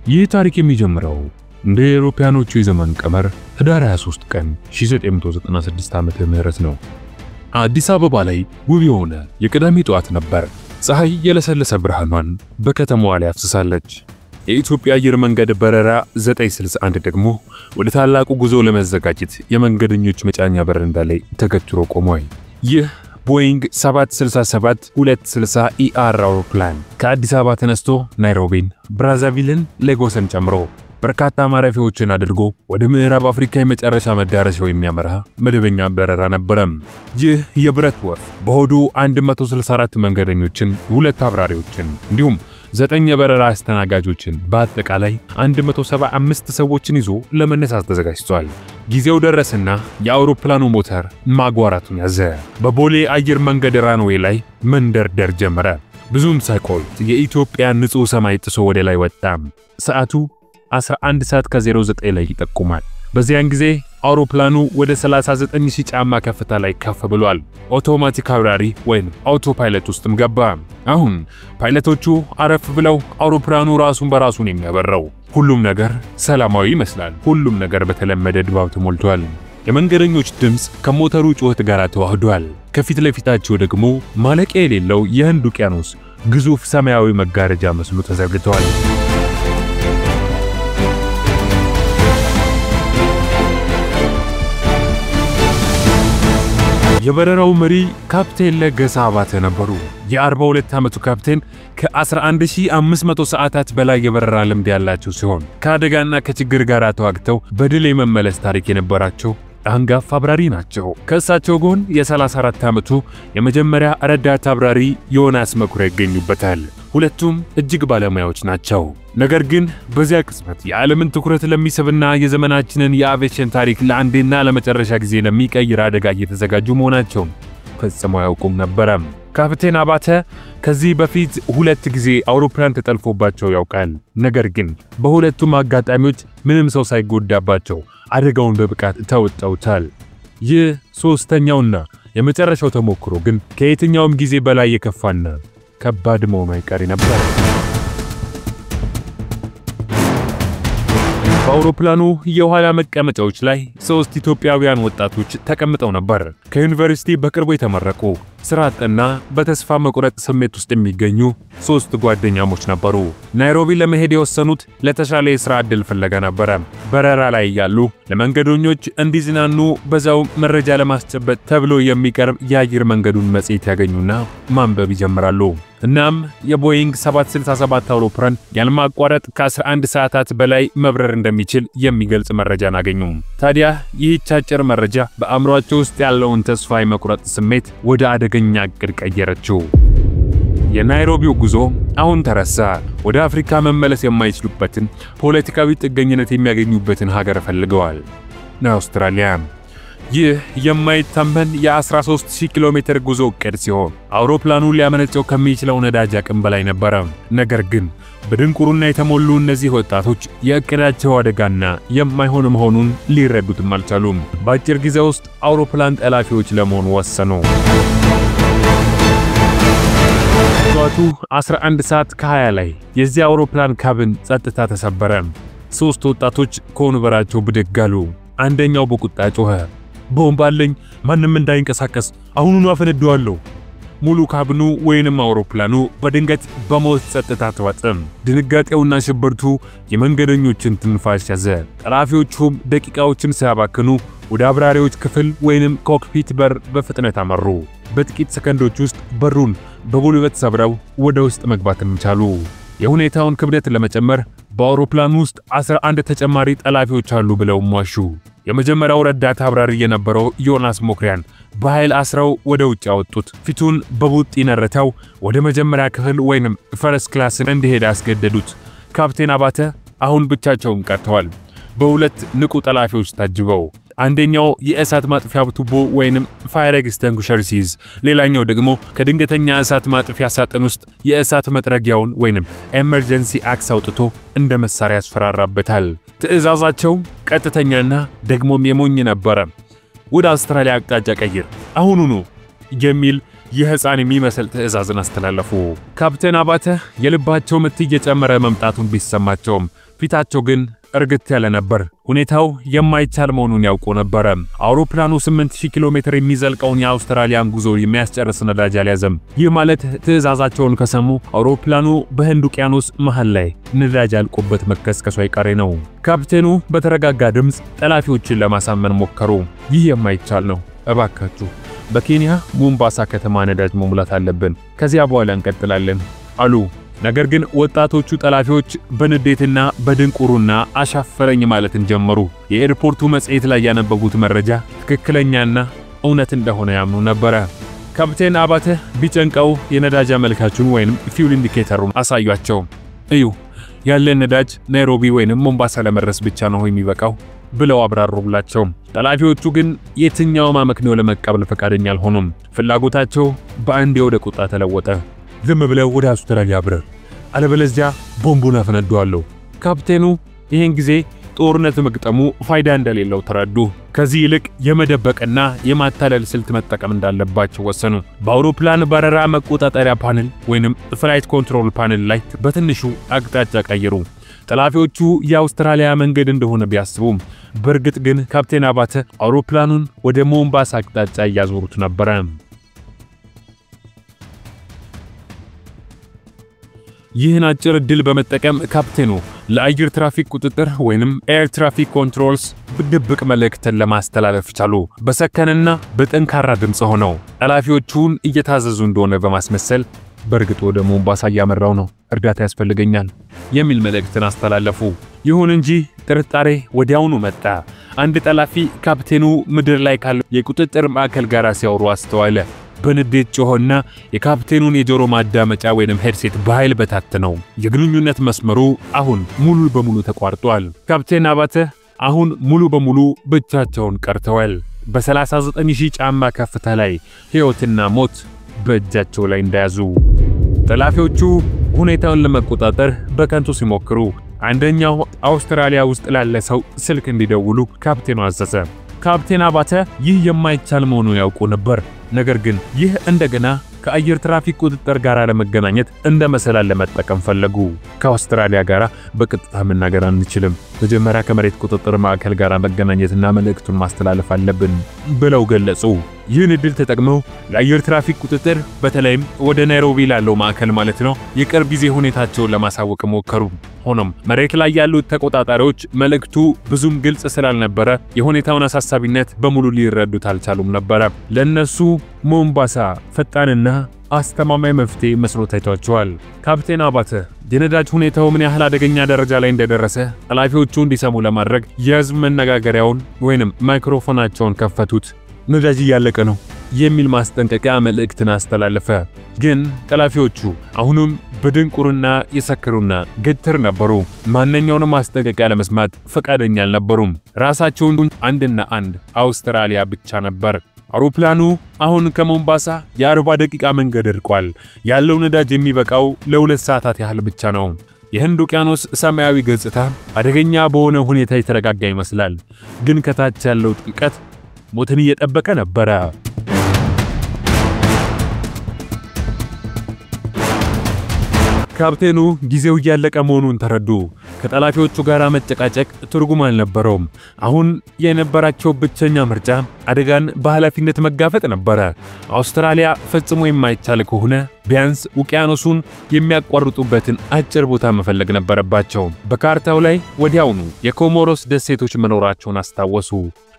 ይህ ታሪክ የሚጀምረው እንደ አውሮፓውያኖቹ የዘመን ቀመር ህዳር 23 ቀን 1996 ዓመተ ምህረት ነው። አዲስ አበባ ላይ ውብ የሆነ የቅዳሜ ጠዋት ነበር። ፀሐይ የለሰለሰ ብርሃኗን በከተማዋ ላይ አፍስሳለች። የኢትዮጵያ አየር መንገድ በረራ 961 ደግሞ ወደ ታላቁ ጉዞ ለመዘጋጀት የመንገደኞች መጫኛ በረንዳ ላይ ተገትሮ ቆሟል። ይህ ቦይንግ 767-260 ER አውሮፕላን ከአዲስ አበባ ተነስቶ ናይሮቢን፣ ብራዛቪልን፣ ሌጎስን ጨምሮ በርካታ ማረፊያዎችን አድርጎ ወደ ምዕራብ አፍሪካ የመጨረሻ መዳረሻው የሚያመራ መደበኛ በረራ ነበር። ይህ የብረት ወፍ በሆዱ 164 መንገደኞችን፣ 2 አብራሪዎችን እንዲሁም 9 የበረራ አስተናጋጆችን በአጠቃላይ 175 ሰዎችን ይዞ ለመነሳት ተዘጋጅቷል። ጊዜው ደረሰና የአውሮፕላኑ ሞተር ማጓራቱን ያዘ። በቦሌ አየር መንገድ ራንዌይ ላይ መንደርደር ጀመረ። ብዙም ሳይቆይ የኢትዮጵያ ንጹህ ሰማይ ጥሶ ወደ ላይ ወጣ። ሰዓቱ 11:09 ላይ ይጠቁማል። በዚያን ጊዜ አውሮፕላኑ ወደ 39000 ጫማ ከፍታ ላይ ከፍ ብሏል። አውቶማቲክ አብራሪ ወይም አውቶ ፓይለት ውስጥም ገባ። አሁን ፓይለቶቹ አረፍ ብለው አውሮፕላኑ ራሱን በራሱን የሚያበራው ሁሉም ነገር ሰላማዊ ይመስላል። ሁሉም ነገር በተለመደ ድባብ ተሞልቷል። የመንገደኞች ድምጽ ከሞተሩ ጩኸት ጋር ተዋህዷል። ከፊት ለፊታቸው ደግሞ ማለቂያ የሌለው የህንድ ውቅያኖስ ግዙፍ ሰማያዊ መጋረጃ መስሎ ተዘርግቷል። የበረራው መሪ ካፕቴን ለገሰ አባተ ነበሩ። የ42 ዓመቱ ካፕቴን ከ11500 ሰዓታት በላይ የበረራ ልምድ ያላቸው ሲሆን ከአደጋና ከችግር ጋር ተዋግተው በድል የመመለስ ታሪክ የነበራቸው አንጋፋ አብራሪ ናቸው። ከእሳቸው ጎን የ34 ዓመቱ የመጀመሪያ ረዳት አብራሪ ዮናስ መኩሪያ ይገኙበታል። ሁለቱም እጅግ ባለሙያዎች ናቸው። ነገር ግን በዚያ ቅጽበት የዓለምን ትኩረት ለሚስብና የዘመናችንን የአቪዬሽን ታሪክ ለአንዴና ለመጨረሻ ጊዜ ለሚቀይር አደጋ እየተዘጋጁ መሆናቸውን ፈጽመው ያውቁም ነበር። ካፕቴን አባተ ከዚህ በፊት 2 ጊዜ አውሮፕላን ተጠልፎባቸው ያውቃል። ነገር ግን በሁለቱም አጋጣሚዎች ምንም ሰው ሳይጎዳባቸው አደጋውን በብቃት ተወጣውታል። ይህ ሶስተኛውና የመጨረሻው ተሞክሮ ግን ከየትኛውም ጊዜ በላይ የከፋና ከባድ መሆኑ አይቀሬ ነበር። በአውሮፕላኑ የኋላ መቀመጫዎች ላይ 3 ኢትዮጵያውያን ወጣቶች ተቀምጠው ነበር። ከዩኒቨርሲቲ በቅርቡ የተመረቁ ስራ አጥና በተስፋ መቁረጥ ስሜት ውስጥ የሚገኙ 3 ጓደኛሞች ነበሩ። ናይሮቢ ለመሄድ የወሰኑት ለተሻለ የሥራ ዕድል ፍለጋ ነበር። በረራ ላይ ያሉ ለመንገደኞች እንዲዝናኑ በዛው መረጃ ለማስጨበጥ ተብሎ የሚቀርብ የአየር መንገዱን መጽሔት ያገኙና ማንበብ ይጀምራሉ። እናም የቦይንግ 767 አውሮፕላን ያለማቋረጥ ከ11 ሰዓታት በላይ መብረር እንደሚችል የሚገልጽ መረጃን አገኙ። ታዲያ ይህች አጭር መረጃ በአእምሮአቸው ውስጥ ያለውን ተስፋ የመቁረጥ ስሜት ወደ አደገኛ እቅድ ቀየረችው። የናይሮቢው ጉዞ አሁን ተረሳ። ወደ አፍሪካ መመለስ የማይችሉበትን ፖለቲካዊ ጥገኝነት የሚያገኙበትን ሀገር ፈልገዋል። አውስትራሊያ። ይህ የማይታመን የ13000 ኪሎ ሜትር ጉዞ እቅድ ሲሆን አውሮፕላኑ ሊያመነጨው ከሚችለው ነዳጅ አቅም በላይ ነበር። ነገር ግን በድንቁርና የተሞሉ እነዚህ ወጣቶች የእቅዳቸው አደጋና የማይሆን መሆኑን ሊረዱትም አልቻሉም። በአጭር ጊዜ ውስጥ አውሮፕላን ጠላፊዎች ለመሆን ወሰኑ። ጠዋቱ 11:20 ላይ የዚህ አውሮፕላን ካቢን ጸጥታ ተሰበረ። 3 ወጣቶች ከወንበራቸው ብድግ አሉ። አንደኛው በቁጣ ጮኸ፣ ቦምብ አለኝ፣ ማንም እንዳይንቀሳቀስ፣ አሁኑኑ አፈነዳዋለሁ። ሙሉ ካቢኑ ወይንም አውሮፕላኑ በድንገት በሞት ጸጥታ ተዋጠ። ድንጋጤውና ሽብርቱ የመንገደኞችን ትንፋሽ ያዘ። ጠላፊዎቹም ደቂቃዎችን ሳያባክኑ ወደ አብራሪዎች ክፍል ወይንም ኮክፒት በር በፍጥነት አመሩ። በጥቂት ሰከንዶች ውስጥ በሩን በጉልበት ሰብረው ወደ ውስጥ መግባትም ቻሉ። የሁኔታውን ክብደት ለመጨመር በአውሮፕላኑ ውስጥ 11 ተጨማሪ ጠላፊዎች አሉ ብለው ዋሹ። የመጀመሪያው ረዳት አብራሪ የነበረው ዮናስ መኩሪያን በኃይል አስረው ወደ ውጭ አወጡት። ፊቱን በቡጥ ይነረታው ወደ መጀመሪያ ክፍል ወይንም ፈርስት ክላስ እንዲሄድ አስገደዱት። ካፕቴን አባተ አሁን ብቻቸውን ቀርተዋል። በሁለት ንቁ ጠላፊዎች ታጅበው አንደኛው የእሳት ማጥፊያ ቱቦ ወይንም ፋየር ኤክስቲንጉሸር ሲይዝ፣ ሌላኛው ደግሞ ከድንገተኛ እሳት ማጥፊያ ሳጥን ውስጥ የእሳት መጥረጊያውን ወይንም ኤመርጀንሲ አክስ አውጥቶ እንደ መሳሪያ ያስፈራራበታል። ትዕዛዛቸው ቀጥተኛና ደግሞም የሞኝ ነበር። ወደ አውስትራሊያ አቅጣጫ ቀይር አሁኑኑ የሚል የህፃን የሚመስል ትዕዛዝን አስተላለፉ። ካፕቴን አባተ የልባቸው ምት እየጨመረ መምጣቱን ቢሰማቸውም ፊታቸው ግን እርግጥ ያለ ነበር። ሁኔታው የማይቻል መሆኑን ያውቁ ነበር። አውሮፕላኑ 8000 ኪሎ ሜትር የሚዘልቀውን የአውስትራሊያን ጉዞ የሚያስጨርስ ነዳጅ አልያዘም። ይህ ማለት ትዕዛዛቸውን ከሰሙ አውሮፕላኑ በህንድ ውቅያኖስ መሃል ላይ ነዳጅ አልቆበት መከስከሱ አይቀሬ ነው። ካፕቴኑ በተረጋጋ ድምፅ ጠላፊዎችን ለማሳመን ሞከሩ። ይህ የማይቻል ነው፣ እባካችሁ በኬንያ ሞምባሳ ከተማ ነዳጅ መሙላት አለብን፣ ከዚያ በኋላ እንቀጥላለን አሉ። ነገር ግን ወጣቶቹ ጠላፊዎች በንዴትና በድንቁሩና አሻፈረኝ ማለትን ጀመሩ። የኤርፖርቱ መጽሔት ላይ ያነበቡት መረጃ ትክክለኛና እውነት እንደሆነ ያምኑ ነበር። ካፕቴን አባተ ቢጨንቀው የነዳጅ አመልካቹን ወይንም ፊውል ኢንዲኬተሩን አሳዩአቸው። እዩ፣ ያለን ነዳጅ ናይሮቢ ወይንም ሞምባሳ ለመድረስ ብቻ ነው የሚበቃው ብለው አብራሩላቸው። ጠላፊዎቹ ግን የትኛውም አመክንዮ ለመቀበል ፈቃደኛ አልሆኑም። ፍላጎታቸው በአንድ ወደ ቁጣ ተለወጠ። ዝም ብለው ወደ አውስትራሊያ ብረር፣ አለበለዚያ ቦምቡን አፈነዳዋለሁ። ካፕቴኑ ይህን ጊዜ ጦርነት መግጠሙ ፋይዳ እንደሌለው ተረዱ። ከዚህ ይልቅ የመደበቅና የማታለል ስልት መጠቀም እንዳለባቸው ወሰኑ። በአውሮፕላን በረራ መቆጣጠሪያ ፓነል ወይንም ፍላይት ኮንትሮል ፓነል ላይ በትንሹ አቅጣጫ ቀየሩ። ጠላፊዎቹ የአውስትራሊያ መንገድ እንደሆነ ቢያስቡም በእርግጥ ግን ካፕቴን አባተ አውሮፕላኑን ወደ ሞምባሳ አቅጣጫ እያዞሩት ነበር። ይህን አጭር ዕድል በመጠቀም ካፕቴኑ ለአየር ትራፊክ ቁጥጥር ወይንም ኤር ትራፊክ ኮንትሮልስ ድብቅ መልእክትን ለማስተላለፍ ቻሉ። በሰከነና በጠንካራ ድምጽ ሆነው ጠላፊዎቹን እየታዘዙ እንደሆነ በማስመሰል በእርግጥ ወደ ሞምባሳ እያመራው ነው፣ እርዳታ ያስፈልገኛል የሚል መልእክትን አስተላለፉ። ይሁን እንጂ ጥርጣሬ ወዲያውኑ መጣ። አንድ ጠላፊ ካፕቴኑ ምድር ላይ ካለው የቁጥጥር ማዕከል ጋር ሲያወሩ አስተዋለ። በንዴት ጮሆና የካፕቴኑን የጆሮ ማዳመጫ ወይንም ሄድሴት በኃይል በታተነው። የግንኙነት መስመሩ አሁን ሙሉ በሙሉ ተቋርጧል። ካፕቴን አባተ አሁን ሙሉ በሙሉ ብቻቸውን ቀርተዋል። በ39000 ጫማ ከፍታ ላይ ሕይወትና ሞት በእጃቸው ላይ እንደያዙ። ጠላፊዎቹ ሁኔታውን ለመቆጣጠር በከንቱ ሲሞክሩ አንደኛው አውስትራሊያ ውስጥ ላለ ሰው ስልክ እንዲደውሉ ካፕቴኑ አዘዘ። ካፕቴን አባተ ይህ የማይቻል መሆኑን ያውቁ ነበር። ነገር ግን ይህ እንደገና ከአየር ትራፊክ ቁጥጥር ጋር ለመገናኘት እንደ መሰላል ለመጠቀም ፈለጉ። ከአውስትራሊያ ጋር በቀጥታ መናገር አንችልም፣ መጀመሪያ ከመሬት ቁጥጥር ማዕከል ጋር መገናኘትና መልእክቱን ማስተላለፍ አለብን ብለው ገለጹ። ይህን ዕድል ተጠቅመው ለአየር ትራፊክ ቁጥጥር በተለይም ወደ ናይሮቢ ላለው ማዕከል ማለት ነው የቅርብ ጊዜ ሁኔታቸውን ለማሳወቅ ሞከሩ። ሆኖም መሬት ላይ ያሉት ተቆጣጣሪዎች መልእክቱ ብዙም ግልጽ ስላልነበረ የሁኔታውን አሳሳቢነት በሙሉ ሊረዱት አልቻሉም ነበር። ለነሱ ሞምባሳ ፈጣንና አስተማማኝ መፍትሄ መስሎ ታይቷቸዋል። ካፕቴን አባተ የነዳጅ ሁኔታው ምን ያህል አደገኛ ደረጃ ላይ እንደደረሰ ጠላፊዎቹ እንዲሰሙ ለማድረግ የህዝብ መነጋገሪያውን ወይንም ማይክሮፎናቸውን ከፈቱት። ነዳጅ እያለቀ ነው የሚል ማስጠንቀቂያ መልእክትን አስተላለፈ። ግን ጠላፊዎቹ አሁንም በድንቁርና የሰከሩና ግትር ነበሩ። ማንኛውንም ማስጠንቀቂያ ለመስማት ፈቃደኛ አልነበሩም። ራሳቸውን አንድና አንድ አውስትራሊያ ብቻ ነበር። አውሮፕላኑ አሁን ከሞምባሳ የ40 ደቂቃ መንገድ ርቋል። ያለው ነዳጅ የሚበቃው ለ2 ሰዓታት ያህል ብቻ ነው። የህንድ ውቅያኖስ ሰማያዊ ገጽታ አደገኛ በሆነ ሁኔታ የተረጋጋ ይመስላል። ግን ከታች ያለው ጥልቀት ሞትን እየጠበቀ ነበር። ካፕቴኑ ጊዜው እያለቀ መሆኑን ተረዱ። ከጠላፊዎቹ ጋር መጨቃጨቅ ትርጉም አልነበረውም። አሁን የነበራቸው ብቸኛ ምርጫ አደጋን በኃላፊነት መጋፈጥ ነበር። አውስትራሊያ ፈጽሞ የማይቻል ከሆነ ቢያንስ ውቅያኖሱን የሚያቋርጡበትን አጭር ቦታ መፈለግ ነበረባቸው። በካርታው ላይ ወዲያውኑ የኮሞሮስ ደሴቶች መኖራቸውን አስታወሱ።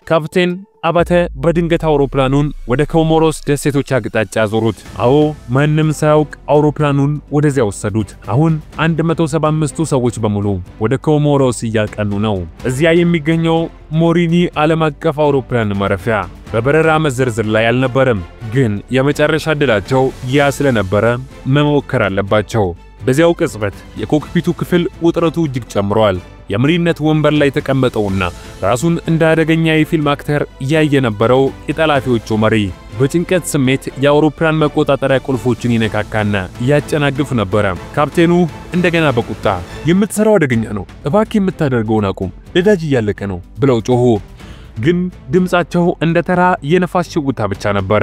ካፕቴን አባተ በድንገት አውሮፕላኑን ወደ ኮሞሮስ ደሴቶች አቅጣጫ አዞሩት። አዎ ማንም ሳያውቅ አውሮፕላኑን ወደዚያ ወሰዱት። አሁን 175ቱ ሰዎች በሙሉ ወደ ኮሞሮስ እያቀኑ ነው። እዚያ የሚገኘው ሞሪኒ ዓለም አቀፍ አውሮፕላን ማረፊያ በበረራ መዘርዝር ላይ አልነበረም። ግን የመጨረሻ ዕድላቸው ያ ስለነበረ መሞከር አለባቸው። በዚያው ቅጽበት የኮክፒቱ ክፍል ውጥረቱ እጅግ ጨምሯል። የመሪነት ወንበር ላይ ተቀመጠውና ራሱን እንደ አደገኛ የፊልም አክተር ያየ የነበረው የጠላፊዎቹ መሪ በጭንቀት ስሜት የአውሮፕላን መቆጣጠሪያ ቁልፎችን ይነካካና ያጨናግፍ ነበር። ካፕቴኑ እንደገና በቁጣ የምትሰራው አደገኛ ነው፣ እባክህ የምታደርገውን አቁም፣ ነዳጅ እያለቀ ነው ብለው ጮሁ። ግን ድምጻቸው እንደ ተራ የነፋስ ሽውታ ብቻ ነበር።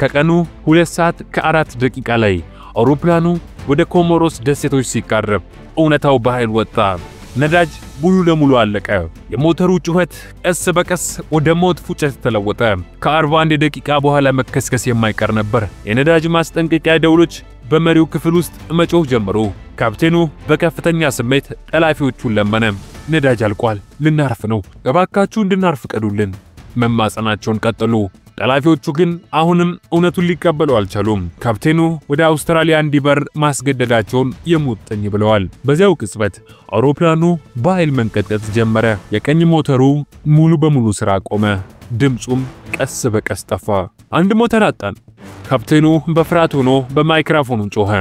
ከቀኑ 2 ሰዓት ከ4 ደቂቃ ላይ አውሮፕላኑ ወደ ኮሞሮስ ደሴቶች ሲቃረብ እውነታው በኃይል ወጣ። ነዳጅ ሙሉ ለሙሉ አለቀ። የሞተሩ ጩኸት ቀስ በቀስ ወደ ሞት ፉጨት ተለወጠ። ከ41 ደቂቃ በኋላ መከስከስ የማይቀር ነበር። የነዳጅ ማስጠንቀቂያ ደውሎች በመሪው ክፍል ውስጥ መጮህ ጀመሩ። ካፕቴኑ በከፍተኛ ስሜት ጠላፊዎቹን ለመነ። ነዳጅ አልቋል፣ ልናርፍ ነው፣ እባካችሁ እንድናርፍ ቀዱልን መማጸናቸውን ቀጠሉ። ጠላፊዎቹ ግን አሁንም እውነቱን ሊቀበሉ አልቻሉም። ካፕቴኑ ወደ አውስትራሊያ እንዲበር ማስገደዳቸውን የሙጥኝ ብለዋል። በዚያው ቅጽበት አውሮፕላኑ በኃይል መንቀጥቀጥ ጀመረ። የቀኝ ሞተሩ ሙሉ በሙሉ ስራ ቆመ። ድምጹም ቀስ በቀስ ጠፋ። አንድ ሞተር አጣን። ካፕቴኑ በፍርሃት ሆኖ በማይክሮፎኑ ጮኸ።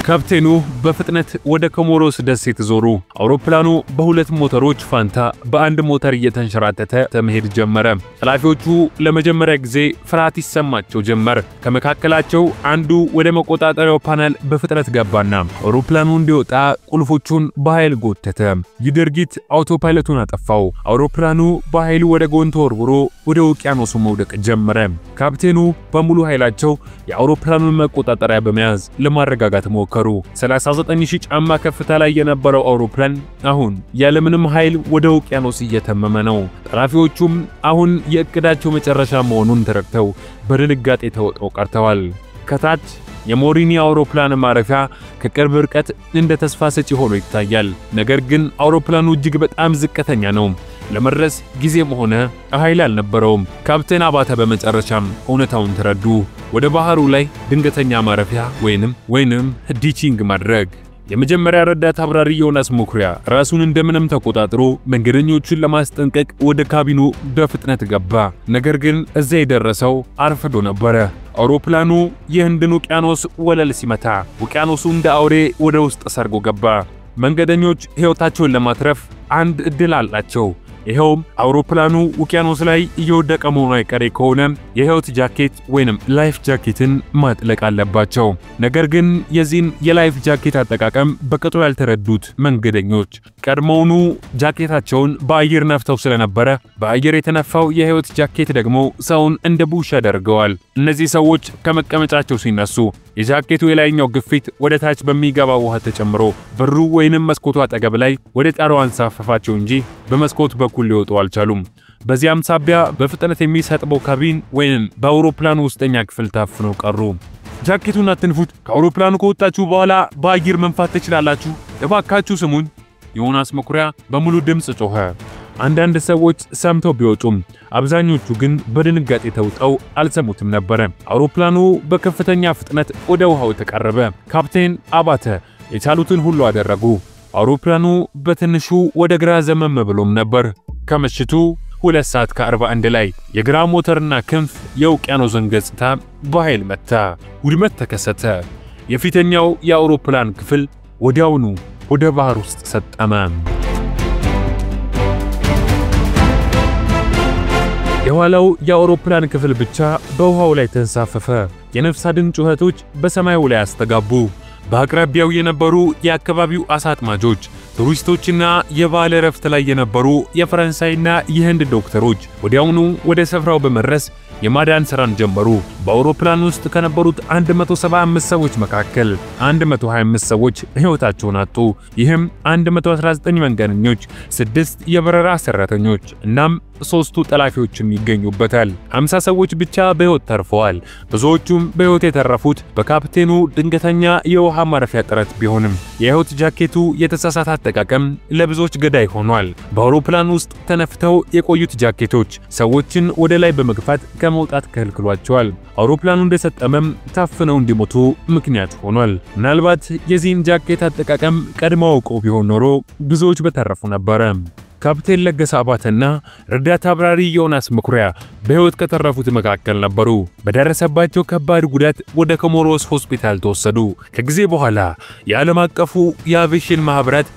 ካፕቴኑ በፍጥነት ወደ ኮሞሮስ ደሴት ዞሩ። አውሮፕላኑ በሁለት ሞተሮች ፋንታ በአንድ ሞተር እየተንሸራተተ መሄድ ጀመረ። ጠላፊዎቹ ለመጀመሪያ ጊዜ ፍርሃት ይሰማቸው ጀመር። ከመካከላቸው አንዱ ወደ መቆጣጠሪያው ፓነል በፍጥነት ገባና አውሮፕላኑ እንዲወጣ ቁልፎቹን በኃይል ጎተተ። ይህ ድርጊት አውቶፓይለቱን አጠፋው። አውሮፕላኑ በኃይል ወደ ጎን ተወርውሮ ወደ ውቅያኖሱ መውደቅ ጀመረ። ካፕቴኑ በሙሉ ኃይላቸው የአውሮፕላኑን መቆጣጠሪያ በመያዝ ለማረጋጋት ሞከሩ። 39000 ጫማ ከፍታ ላይ የነበረው አውሮፕላን አሁን ያለምንም ኃይል ወደ ውቅያኖስ እየተመመ ነው። ጠላፊዎቹም አሁን የእቅዳቸው መጨረሻ መሆኑን ተረድተው በድንጋጤ ተወጥረው ቀርተዋል። ከታች የሞሪኒ አውሮፕላን ማረፊያ ከቅርብ ርቀት እንደ ተስፋ ሰጪ ሆኖ ይታያል። ነገር ግን አውሮፕላኑ እጅግ በጣም ዝቅተኛ ነው። ለመድረስ ጊዜም ሆነ ኃይል አልነበረውም። ካፕቴን አባተ በመጨረሻም እውነታውን ተረዱ። ወደ ባህሩ ላይ ድንገተኛ ማረፊያ ወይንም ዲቺንግ ማድረግ። የመጀመሪያ ረዳት አብራሪ ዮናስ መኩሪያ ራሱን እንደምንም ተቆጣጥሮ መንገደኞቹን ለማስጠንቀቅ ወደ ካቢኑ በፍጥነት ገባ። ነገር ግን እዚያ የደረሰው አርፍዶ ነበረ። አውሮፕላኑ የህንድን ውቅያኖስ ወለል ሲመታ ውቅያኖሱ እንደ አውሬ ወደ ውስጥ ሰርጎ ገባ። መንገደኞች ሕይወታቸውን ለማትረፍ አንድ እድል አላቸው። ይሄውም አውሮፕላኑ ውቅያኖስ ላይ እየወደቀ መሆኑ አይቀሬ ከሆነ የህይወት ጃኬት ወይንም ላይፍ ጃኬትን ማጥለቅ አለባቸው። ነገር ግን የዚህን የላይፍ ጃኬት አጠቃቀም በቅጡ ያልተረዱት መንገደኞች ቀድሞውኑ ጃኬታቸውን በአየር ነፍተው ስለነበረ በአየር የተነፋው የህይወት ጃኬት ደግሞ ሰውን እንደ ቡሽ ያደርገዋል። እነዚህ ሰዎች ከመቀመጫቸው ሲነሱ የጃኬቱ የላይኛው ግፊት ወደ ታች በሚገባ ውሃ ተጨምሮ በሩ ወይንም መስኮቱ አጠገብ ላይ ወደ ጣራው አንሳፈፋቸው እንጂ በመስኮት በኩል ሊወጡ አልቻሉም። በዚያም ሳቢያ በፍጥነት የሚሰጥበው ካቢን ወይንም በአውሮፕላኑ ውስጠኛ ክፍል ታፍነው ቀሩ። ጃኬቱን አትንፉት፣ ከአውሮፕላኑ ከወጣችሁ በኋላ በአየር መንፋት ትችላላችሁ፣ እባካችሁ ስሙኝ፣ ዮናስ መኩሪያ በሙሉ ድምጽ ጮኸ። አንዳንድ ሰዎች ሰምተው ቢወጡም አብዛኞቹ ግን በድንጋጤ ተውጠው አልሰሙትም ነበር። አውሮፕላኑ በከፍተኛ ፍጥነት ወደ ውሃው ተቃረበ። ካፕቴን አባተ የቻሉትን ሁሉ አደረጉ። አውሮፕላኑ በትንሹ ወደ ግራ ዘመም ብሎም ነበር። ከምሽቱ 2:41 ላይ የግራ ሞተርና ክንፍ የውቅያኖስን ገጽታ በኃይል መታ። ውድመት ተከሰተ። የፊተኛው የአውሮፕላን ክፍል ወዲያውኑ ወደ ባህር ውስጥ ሰጠመ። የኋላው የአውሮፕላን ክፍል ብቻ በውሃው ላይ ተንሳፈፈ። የነፍስ አድን ጩኸቶች በሰማዩ ላይ አስተጋቡ። በአቅራቢያው የነበሩ የአካባቢው አሳ አጥማጆች፣ ቱሪስቶችና የባለ ረፍት ላይ የነበሩ የፈረንሳይና የህንድ ዶክተሮች ወዲያውኑ ወደ ስፍራው በመድረስ የማዳን ሥራን ጀመሩ። በአውሮፕላን ውስጥ ከነበሩት 175 ሰዎች መካከል 125 ሰዎች ሕይወታቸውን አጡ። ይህም 119 መንገደኞች፣ 6 የበረራ ሰራተኞች እናም 3ቱ ጠላፊዎችም ይገኙበታል። 50 ሰዎች ብቻ በሕይወት ተርፈዋል። ብዙዎቹም በሕይወት የተረፉት በካፕቴኑ ድንገተኛ የውሃ ማረፊያ ጥረት ቢሆንም የሕይወት ጃኬቱ የተሳሳተ አጠቃቀም ለብዙዎች ገዳይ ሆኗል። በአውሮፕላን ውስጥ ተነፍተው የቆዩት ጃኬቶች ሰዎችን ወደ ላይ በመግፋት ከመውጣት ከልክሏቸዋል። አውሮፕላኑ እንደሰጠመም ታፍነው እንዲሞቱ ምክንያት ሆኗል። ምናልባት የዚህን ጃኬት አጠቃቀም ቀድመው አውቀው ቢሆን ኖሮ ብዙዎች በተረፉ ነበር። ካፕቴን ለገሰ አባተና ረዳት አብራሪ ዮናስ መኩሪያ በሕይወት ከተረፉት መካከል ነበሩ። በደረሰባቸው ከባድ ጉዳት ወደ ኮሞሮስ ሆስፒታል ተወሰዱ። ከጊዜ በኋላ የዓለም አቀፉ የአቪዬሽን ማህበራት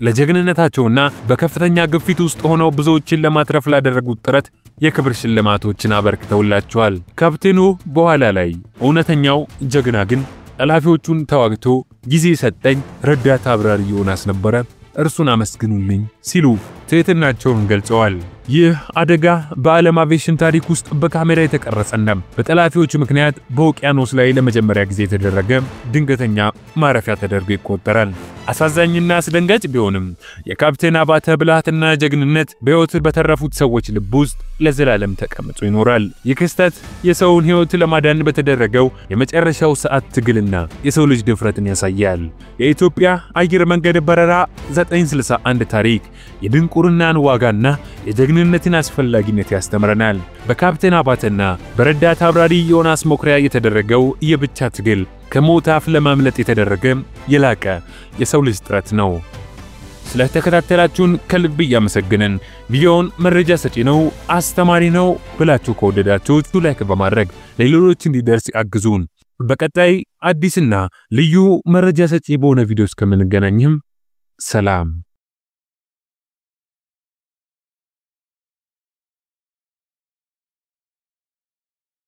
ለጀግንነታቸውና በከፍተኛ ግፊት ውስጥ ሆነው ብዙዎችን ለማትረፍ ላደረጉት ጥረት የክብር ሽልማቶችን አበርክተውላቸዋል። ካፕቴኑ በኋላ ላይ እውነተኛው ጀግና ግን ጠላፊዎቹን ተዋግቶ ጊዜ ሰጠኝ ረዳት አብራሪ ዮናስ ነበረ፣ እርሱን አመስግኑልኝ ሲሉ ትህትናቸውን ገልጸዋል። ይህ አደጋ በዓለም አቪዬሽን ታሪክ ውስጥ በካሜራ የተቀረጸና በጠላፊዎች ምክንያት በውቅያኖስ ላይ ለመጀመሪያ ጊዜ የተደረገ ድንገተኛ ማረፊያ ተደርጎ ይቆጠራል። አሳዛኝና አስደንጋጭ ቢሆንም የካፕቴን አባተ ብልሃትና ጀግንነት በሕይወት በተረፉት ሰዎች ልብ ውስጥ ለዘላለም ተቀምጦ ይኖራል። ይህ ክስተት የሰውን ሕይወት ለማዳን በተደረገው የመጨረሻው ሰዓት ትግልና የሰው ልጅ ድፍረትን ያሳያል። የኢትዮጵያ አየር መንገድ በረራ 961 ታሪክ የድንቁርናን ዋጋና የጀግንነትን አስፈላጊነት ያስተምረናል። በካፕቴን አባተና በረዳት አብራሪ ዮናስ መኩሪያ የተደረገው የብቻ ትግል ከሞት አፍ ለማምለጥ የተደረገ የላቀ የሰው ልጅ ጥረት ነው። ስለተከታተላችሁን ከልብ እያመሰገንን ቪዲዮውን መረጃ ሰጪ ነው፣ አስተማሪ ነው ብላችሁ ከወደዳችሁት ላይክ በማድረግ ለሌሎች እንዲደርስ ያግዙን። በቀጣይ አዲስና ልዩ መረጃ ሰጪ በሆነ ቪዲዮ እስከምንገናኝም ሰላም።